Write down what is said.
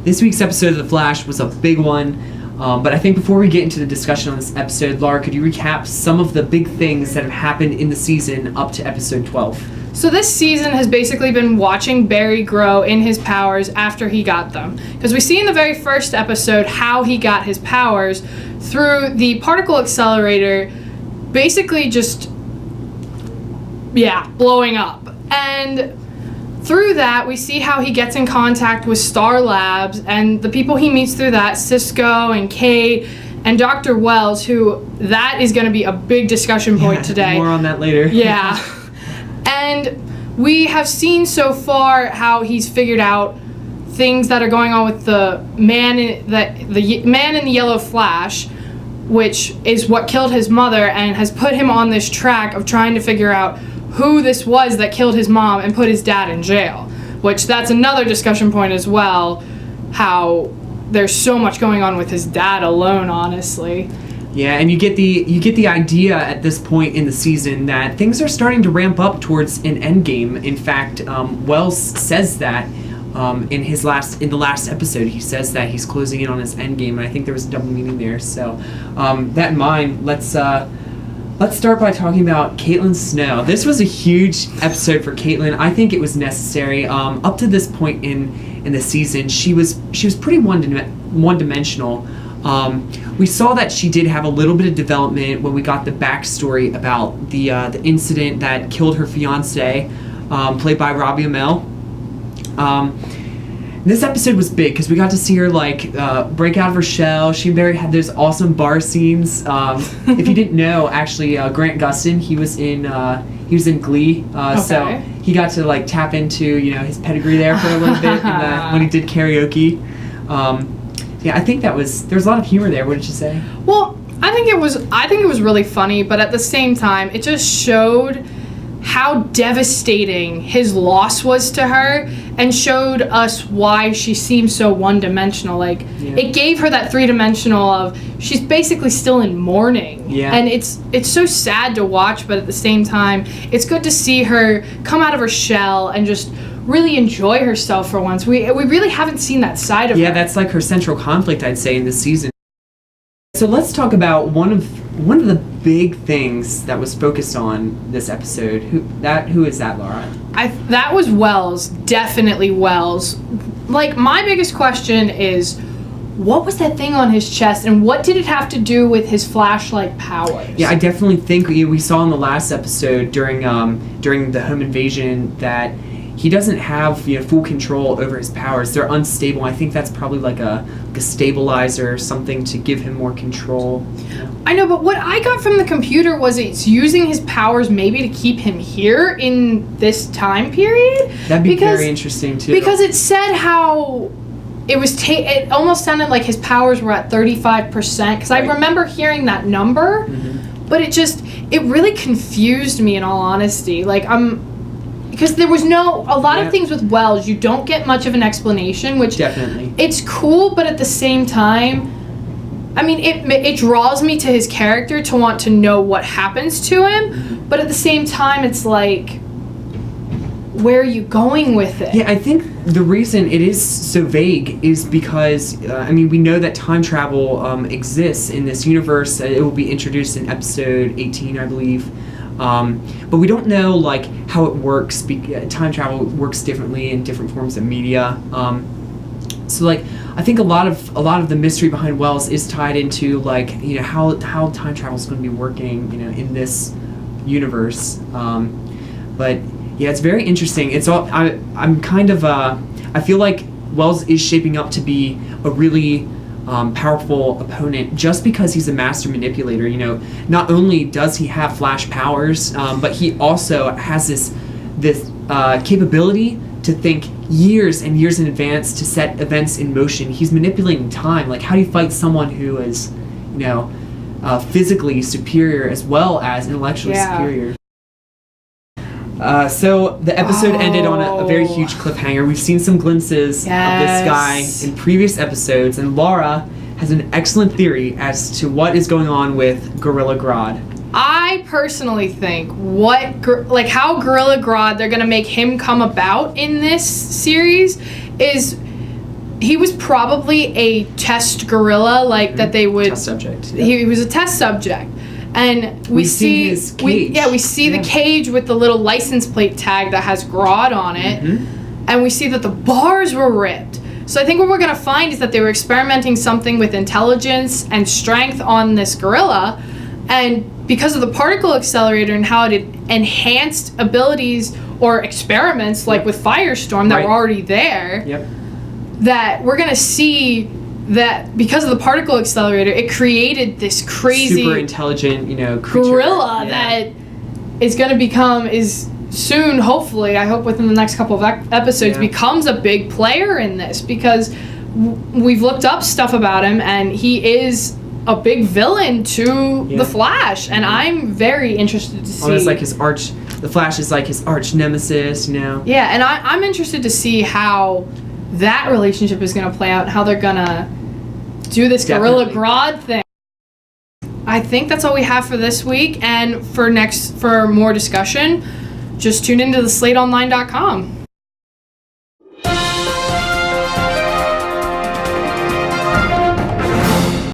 This week's episode of The Flash was a big one, but I think before we get into the discussion on this episode, Laura, could you recap some of the big things that have happened in the season up to episode 12? So this season has basically been watching Barry grow in his powers after he got them. Because we see in the very first episode how he got his powers through the particle accelerator basically just, blowing up. And through that, we see how he gets in contact with Star Labs and the people he meets through that, Cisco and Kate and Dr. Wells, who that is going to be a big discussion point today. More on that later. Yeah. And we have seen so far how he's figured out things that are going on with the man in the yellow Flash, which is what killed his mother, and has put him on this track of trying to figure out who this was that killed his mom and put his dad in jail, which that's another discussion point as well, how there's so much going on with his dad alone, honestly. Yeah, and you get the idea at this point in the season that things are starting to ramp up towards an end game. In fact, Wells says that in the last episode. He says that he's closing in on his end game, and I think there was a double meaning there. So that in mind, let's start by talking about Caitlin Snow. This was a huge episode for Caitlin. I think it was necessary. Up to this point in the season, she was pretty one-dimensional. We saw that she did have a little bit of development when we got the backstory about the incident that killed her fiance, played by Robbie Amell. This episode was big because we got to see her break out of her shell. She and Barry had those awesome bar scenes. If you didn't know, actually, Grant Gustin, he was in Glee, so he got to tap into his pedigree there for a little bit when he did karaoke. Yeah, I think there was a lot of humor there. What did you say? Well, I think it was really funny, but at the same time, it just showed how devastating his loss was to her, and showed us why she seems so one-dimensional. It gave her that three-dimensional of she's basically still in mourning. Yeah. And it's so sad to watch, but at the same time, it's good to see her come out of her shell and just really enjoy herself for once. We really haven't seen that side of her. Yeah, that's like her central conflict, I'd say, in this season. So let's talk about one of the big things that was focused on this episode. Who is that, Laura? That was Wells, definitely Wells. My biggest question is, what was that thing on his chest, and what did it have to do with his flashlight powers? Yeah, I definitely think we saw in the last episode during the home invasion that he doesn't have full control over his powers. They're unstable. I think that's probably like a stabilizer or something to give him more control. I know, but what I got from the computer was it's using his powers maybe to keep him here in this time period. That'd be very interesting too. Because it said how it was it almost sounded like his powers were at 35%, because I remember hearing that number, but it really confused me, in all honesty. Because there was a lot of things with Wells, you don't get much of an explanation, which definitely, it's cool, but at the same time, I mean, it draws me to his character to want to know what happens to him, but at the same time, it's where are you going with it? Yeah, I think the reason it is so vague is because, we know that time travel exists in this universe. It will be introduced in episode 18, I believe. But we don't know how it works. Time travel works differently in different forms of media. So I think a lot of the mystery behind Wells is tied into how time travel is going to be working in this universe. But yeah, it's very interesting. It's all I'm kind of I feel like Wells is shaping up to be a really powerful opponent just because he's a master manipulator. Not only does he have Flash powers, but he also has this capability to think years and years in advance to set events in motion. He's manipulating time. How do you fight someone who is, physically superior as well as intellectually superior? So the episode ended on a very huge cliffhanger. We've seen some glimpses of this guy in previous episodes, and Laura has an excellent theory as to what is going on with Gorilla Grodd. I personally think how Gorilla Grodd they're gonna make him come about in this series is he was probably a test gorilla, like that they would. Test subject. Yeah. He was a test subject, and we see his cage. we see the cage with the little license plate tag that has Grodd on it, and we see that the bars were ripped. So I think what we're gonna find is that they were experimenting something with intelligence and strength on this gorilla, and because of the particle accelerator and how it enhanced abilities or experiments like with Firestorm that were already there. Yep. That we're gonna see that because of the particle accelerator, it created this crazy super intelligent, creature. gorilla that is gonna become soon, hopefully, I hope within the next couple of episodes, becomes a big player in this, because we've looked up stuff about him and he is a big villain to the Flash, and I'm very interested to see. Almost like the Flash is like his arch nemesis, Yeah, and I'm interested to see how that relationship is going to play out, and how they're going to do this Gorilla Grodd thing. I think that's all we have for this week, and for more discussion, just tune into the SlateOnline.com.